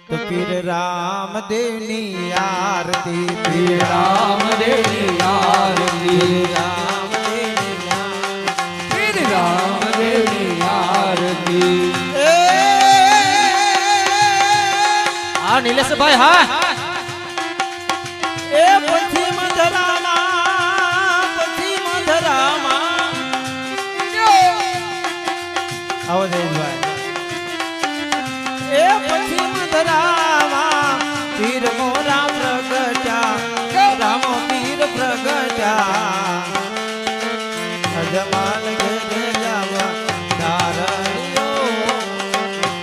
તો પીર રામદેવની આરતી, પીર રામદેવની આરતી, પીર રામદેવની આરતી. હા નિલેશભાઈ હા. એ પછી મધરામાં આવો જયેશભાઈ. એ પછી મધરામાં પીર મોરા પ્રગટ્યા, રામો પીર પ્રગટ્યા, અજમાલ ઘેરે જાવા ધારણીઓ,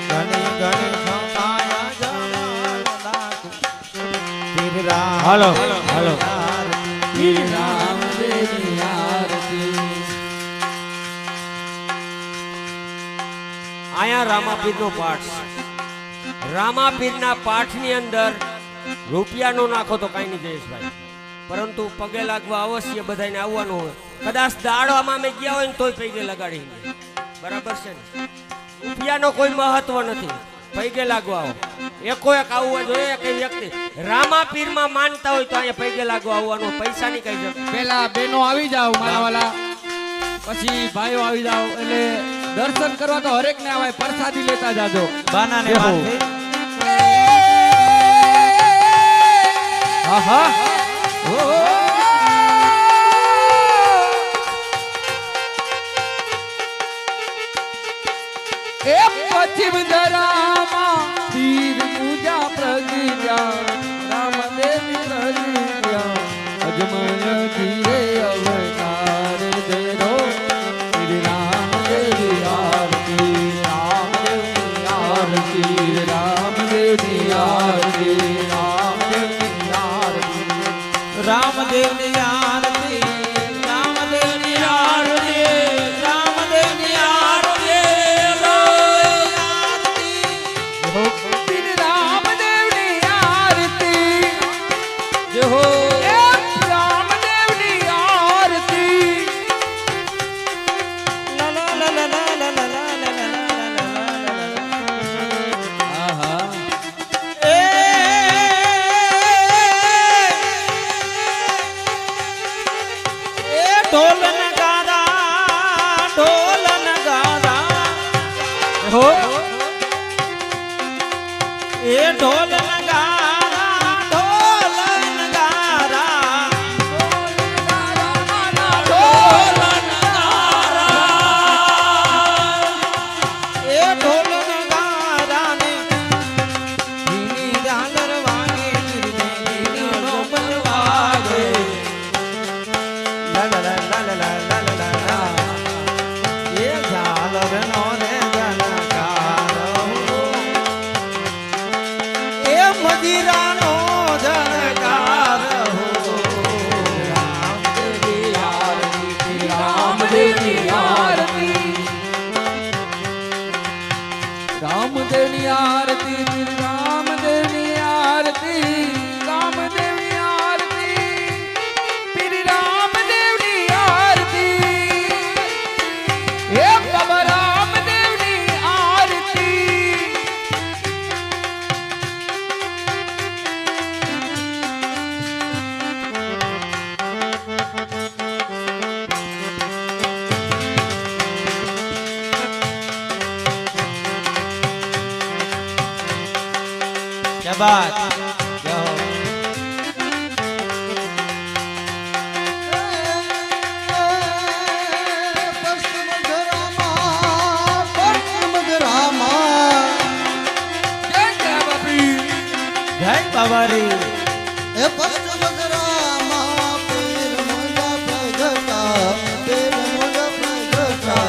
ઘણી ઘણી ખમાયા જમાલ નાખું. પીર રામ હાલો હાલો. પીર રામદેવની આરતી. આયા રામાપીરનો પાઠ છે. રામાપીરના પાઠની અંદર રૂપિયાનો નાખો તો કાંઈ નહીં જયેશભાઈ, પરંતુ પગે લાગવા અવશ્ય બધાને આવવાનું હોય. કદાચ દાડોમાં અમે ગયા હોય ને તોય પૈગે લગાડી, બરાબર છે ને? રૂપિયાનો કોઈ મહત્વ નથી, પૈગે લાગવા આવો. એકો એક આવવું જોઈએ કઈ વ્યક્તિ રામાપીરમાં માનતા હોય તો અહીંયા પૈગે લાગવા આવવાનું, પૈસાની કઈ જરૂર. પેલા બેનો આવી જાવ મારા વાલા, પછી ભાઈઓ આવી જાવ, એટલે દર્શન કરવા તો હરેક ને આવે, પ્રસાદી લેતા જાજો. બાનાને માથે હા હા. એ પશ્ચિમ ધરામાં પીર પૂજા પ્રગટ્યા, રામદેવ પ્રગટ્યા, અજમલ ધીરે અવતાર ધરો. પીર રામદેવની આરતી, રામદેવની આરતી, રામદેવની આરતી, રામદેવની આરતી. રામદેવની આરતી, રામદેવની આરતી, રામદેવની આરતી. પીર રામદેવની આરતી, જય હો. એ રામદેવની આરતી. લા લા લા લા લા લા લા લા લા લા લા. આહા. એ ઢોલ નગારા, ઢોલ નગારા હો. એ ઢોલ નગારા, ઢોલ નગારા, ઢોલ નગારા. એ ઢોલ નગારાને ધીની ઝાલર વાગે, ધીની રોબલ વાગે. લા લા લા લા લા લા લા લા. એ ઝાલરનો રે જનકાર હો, એ મદિરાનો જનકાર હો. રામદેવની આરતી, રામદેવની આરતી, રામદેવની આરતી, રામદેવની આરતી, રામદેવની આરતી, પીર રામદેવની આરતી. હે બાબા રામદેવની આરતી. क्या बात. जय हो. જય જય બાપી. જય બાબા રે. એ પશ્ચિમ ધરામાં પીર મોજા પ્રગટા, પીર મોજા પ્રગટા,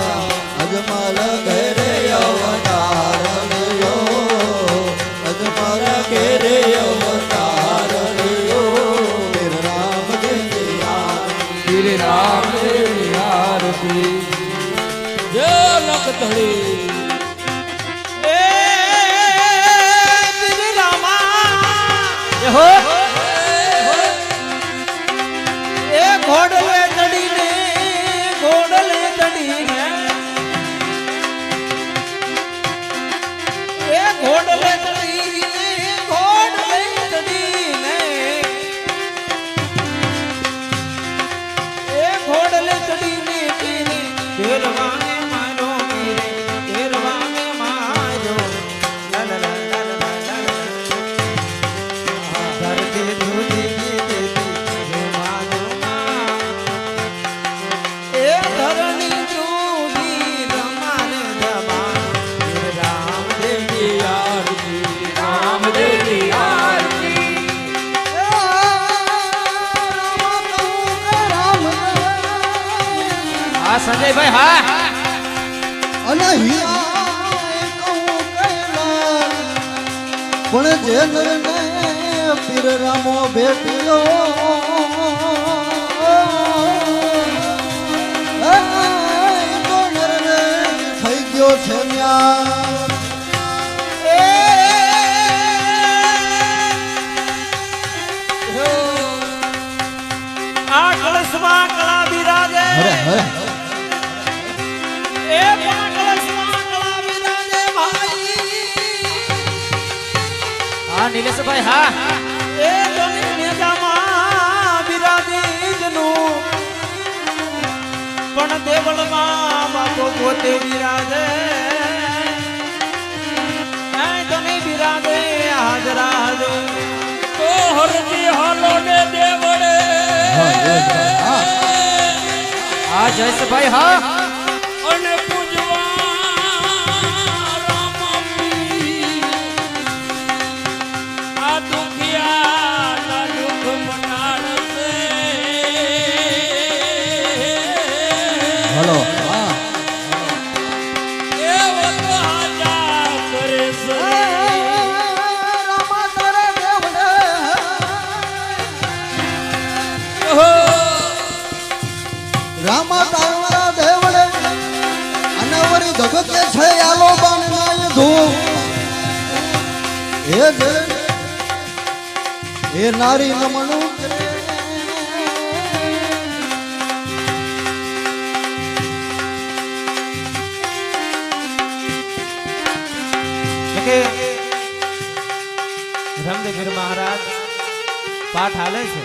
અજમાલ ઘેરે અવતાર લ્યો, અજમાલ ઘેરે અવતાર લ્યો. પીર રામદેવની આરતી, પીર રામદેવની આરતી. જય લખતડી. એ પીર રામા. જય હો. એ ઘોડલે ચડીને, ઘોડલે ચડીને, એ ઘોડલે ચડીને વિજયભાઈ હા અને હીરા એ કહું કૈલાસ પણ જે નરને પીર રામો ભેટ્યો એ તો નરને થઈ ગયો છે ન્યા આ કળશમાં કળા બિરાજે અરે હરે એ પણ કળશમાં કળા બિરાજે ભાઈ હા નિલેશભાઈ હા એ જોની નેજામાં બિરાજીજનું પણ દેવળમાં બાપો પોતે બિરાજે એ જોની બિરાજે હાજરા હાજો તો હરજી હાલો ને દેવળે હા જયેશભાઈ હા અને પૂજવા રામપી આ દુખિયાના દુઃખ મટાડશે હલો હા એવો તો હાજા કરે છે રામા તારે દેવડે રામા તારા દેવડે અને વરી જગતે છે આલો બાણ નાય ધૂમ એ જે એ નારી નમણું કે રામદેવપીર મહારાજ પાઠ હાલે છે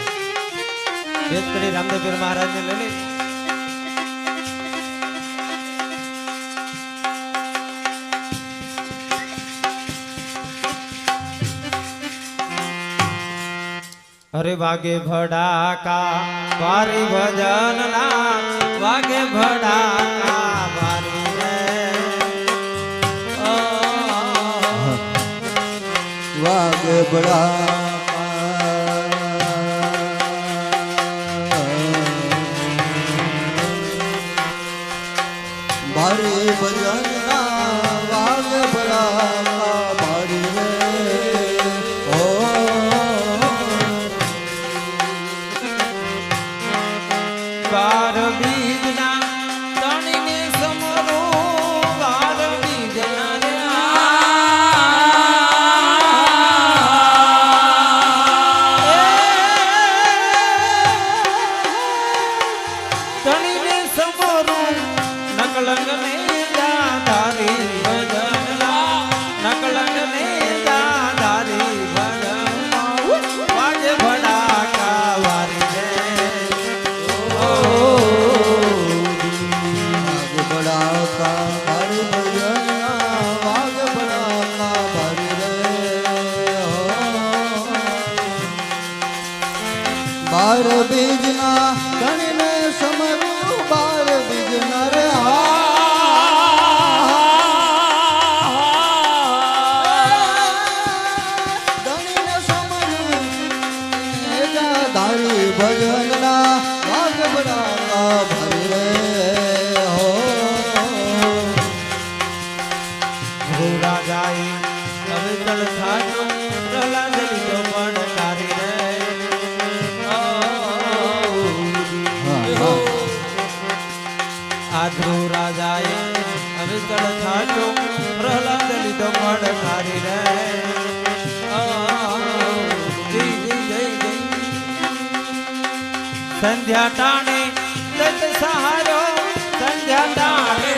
વેદ કરી રામદેવપીર મહારાજ ને લઈ લે અરે વાગે ભડાકા વારી ભજન ના વાગે ભડાકા વારી રે વાગ બડા ભારે ભજન ના વાગ બડા ભારી રે ઓ બાર બીજના તણીને સમરો બાર બીજના રે તણીને સમરો નકલંગ ને દાધારી ભજનલા નકલંગ ને દાધારી ભજન વાજે ભડાકા વારી રે વાગ બડા ભારે ભજન ના વાગ બડા ભારી રે ઓ બાર બીજના ગણને સમરું બાર બીજના રે ગણને સમરું દારી ભજનના વાગ બડા ભારી રે હો રાજાએ હવે તળ થાજો પ્રહલાદ લીધો પણ તારી રે આદ્રો રાજાએ હવે તળ થાજો પ્રહલાદ લીધો પણ તારી રે જય જય જય જય સંધ્યા ટાણે દત્ત સહારો સંધ્યા ટાણે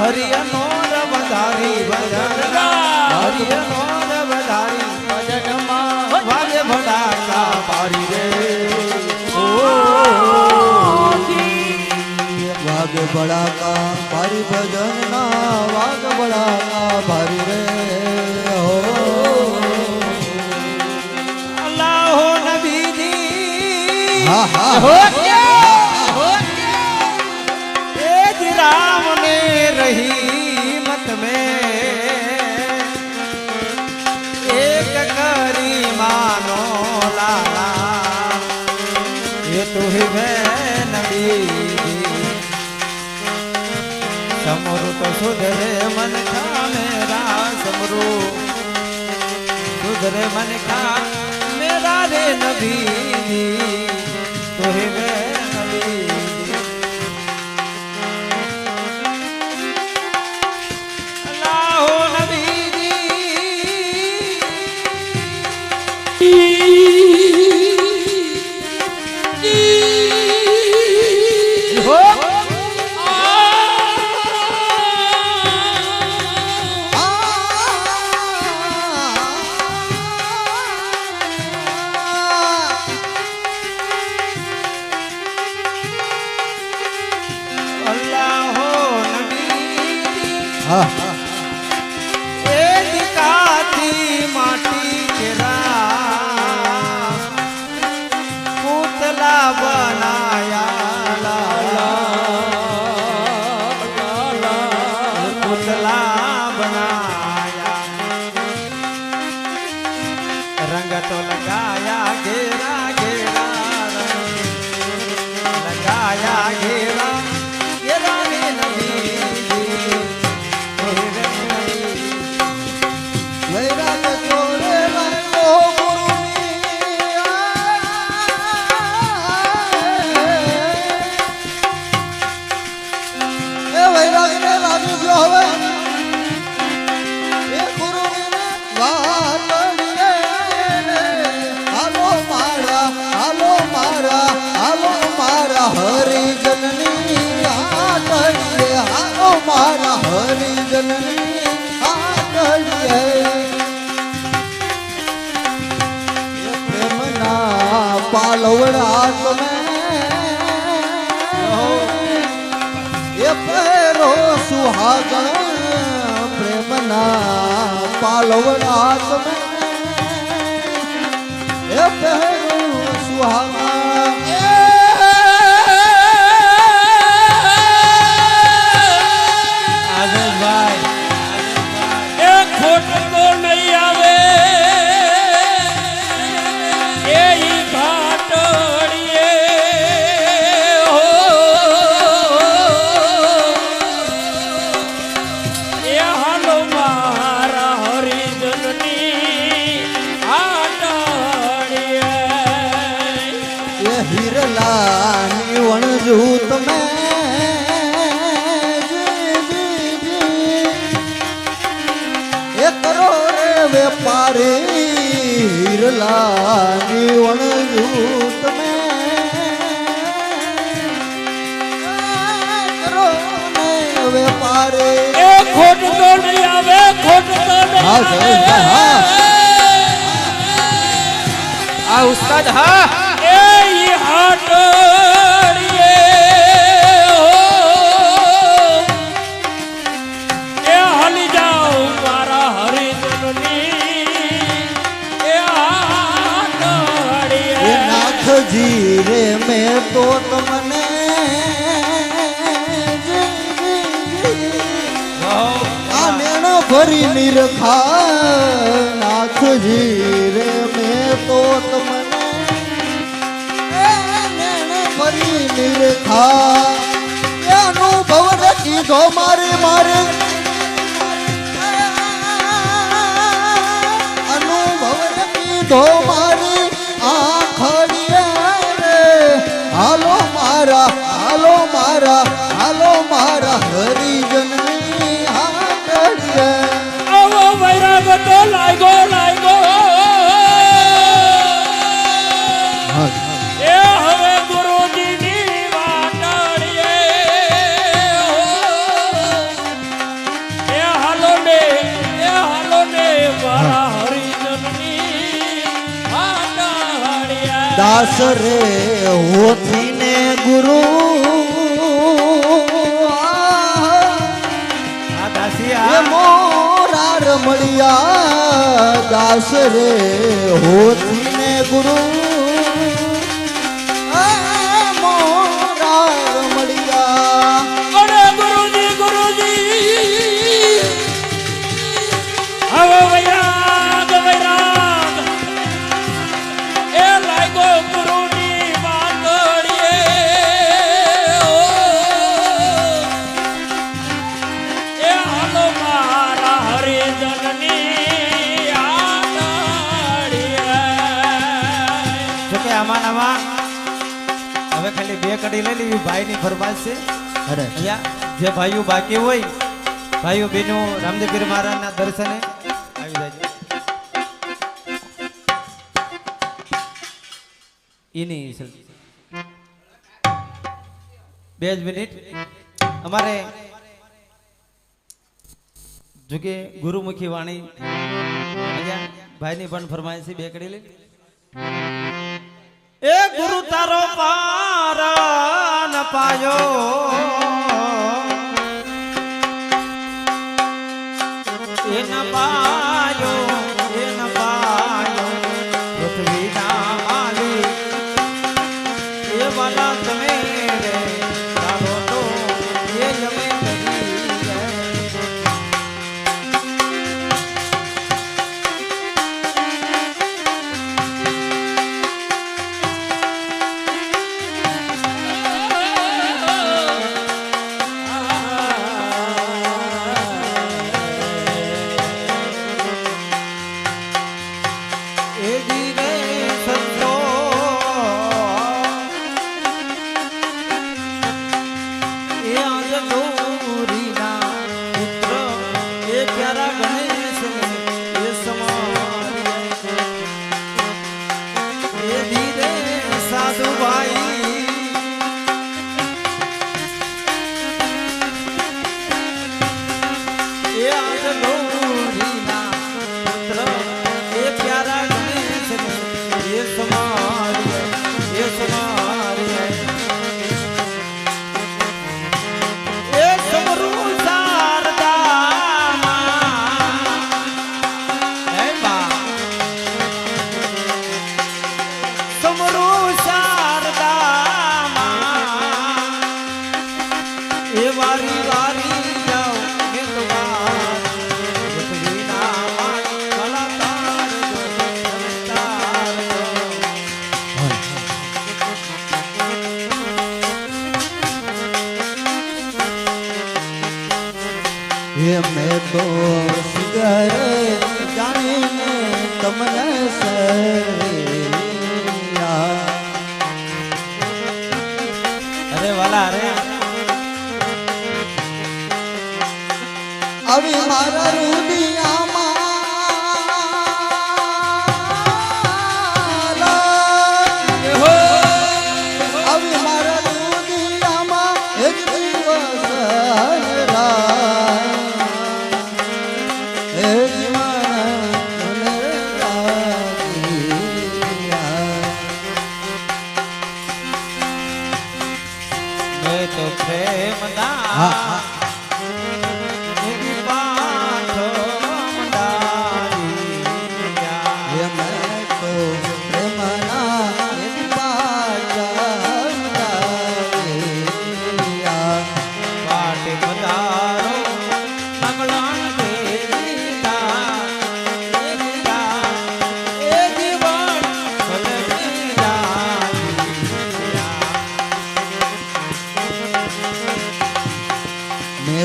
હરિયનો રવધારી ભજન હરિયનો રવધારી ભજનમાં વાગે ભડાકા પારી રે વાગ બડાકા ભારી ભજન ના વાગ બડાકા ભારી રે હો અલ્લાહો નબીજી હા હા तेज राम ने रही मत में ये तो ही नबी समरू तो सुधरे मन खा मेरा समरू सुधरे मन खा मेरा रे नबी तो ही नबी अल्लाह नबी माटी केरा पुतला बनाया पुतला बनाया रंग तो लगाया घेरा घेरा लगाया घेरा घेरा रे नबी વૈરાગ ચોરે લાગ્યો ગુરુની એ વૈરાગ ને લાગી ગયો હવે એ ગુરુની વાત હાલો મારા હરિજનની આટડીએ હાલો મારા હરિજનની આટડીએ પાલવડા તમે એ પેરો સુહાગણ પ્રેમના પાલવડા તમે એ પેરો સુહાગણ આઝાદભાઈ એ ખોટ તો નહીં આવે એ ઈ ઘાટડીએ હો એ હાલો મારા હરિજનની આટડીએ એ હિરલાની વણજુ તમે એ કરો રે વેપારી હિરલાની વણજુ તમે કરો ને વેપારી એ ખોટ તો નહીં આવે ખોટ તો નહીં હા, જયેશભાઈ, હા. આ ઉસ્તાદ હા એ ઈ હાટડીએ હો એ હાલી જાઓ મારા હરિજનની એ એ હાટડીએ નાથજી રે મેં તો તમને આ નેણ ભરી નિરખા નાથજી રે મેં તો તમને એ નેણ ભરી નિરખા એ અનુભવ ને કીધો મારે મારે અનુભવ ને કીધો મારી આખડીએ રે હાલો મારા હરિજનની હાકડીએ આવો વૈરાગ તો લાગ્યો એ હવે ગુરુજીની વાટડીએ હો એ હાલો ને મારા હરિજનની વાટડીએ દાસ રે હોથી ને ગુરુ એ મોરા રમડિયા દાસ રે હોથી ને ગુરુ મોરા રમડિયા અરે ગુરુજી હવે વૈરાગ એ લાગ્યો ગુરુની વાત વાલામાં હવે ખાલી બે કડી લઈ લેવી ભાઈની ફરમાઈશ છે અરે અહીંયા જે ભાઈઓ બાકી હોય ભાઈઓ બહેનો રામદેવ પીર મહારાજના દર્શને આવી જાય એની બે જ મિનિટ અમારે જોકે ગુરુમુખી વાણી અહીંયા ભાઈની પણ ફરમાય છે બે કડી લઈ એ ગુરુ તારો પાર ન પાયો એ ન પાયો પૃથ્વીના માલિક એ વાલા તમે રે ચાલો તો એ જમે મેં તો સિગરે જાણીને તમને સરિયા અરે વાલા અરે આવી મારા રુદિયામાં આવી મારા રુદિયામાં એક દિવસ તો પ્રેમ ના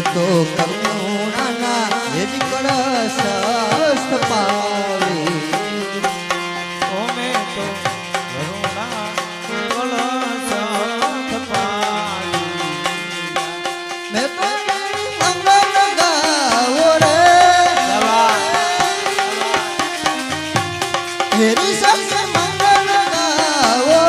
તો કરુણાના હેજ કળશ પાવી ઓમે તો કરુણા કળશ પાવી મેં તો મંગળ ગાવો રે હેરી સાથે મંગળ ગાવો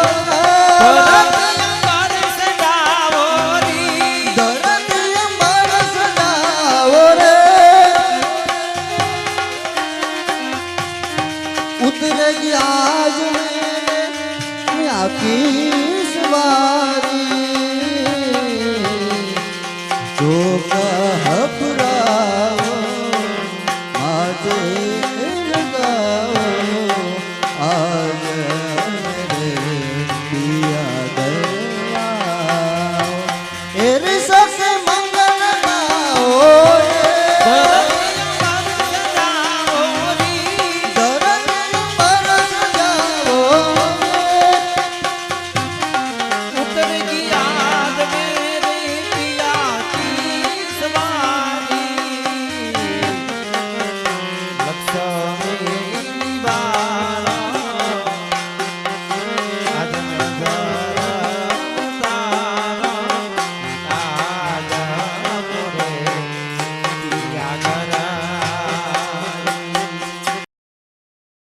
उतरेगी आज मैं आपकी सवारी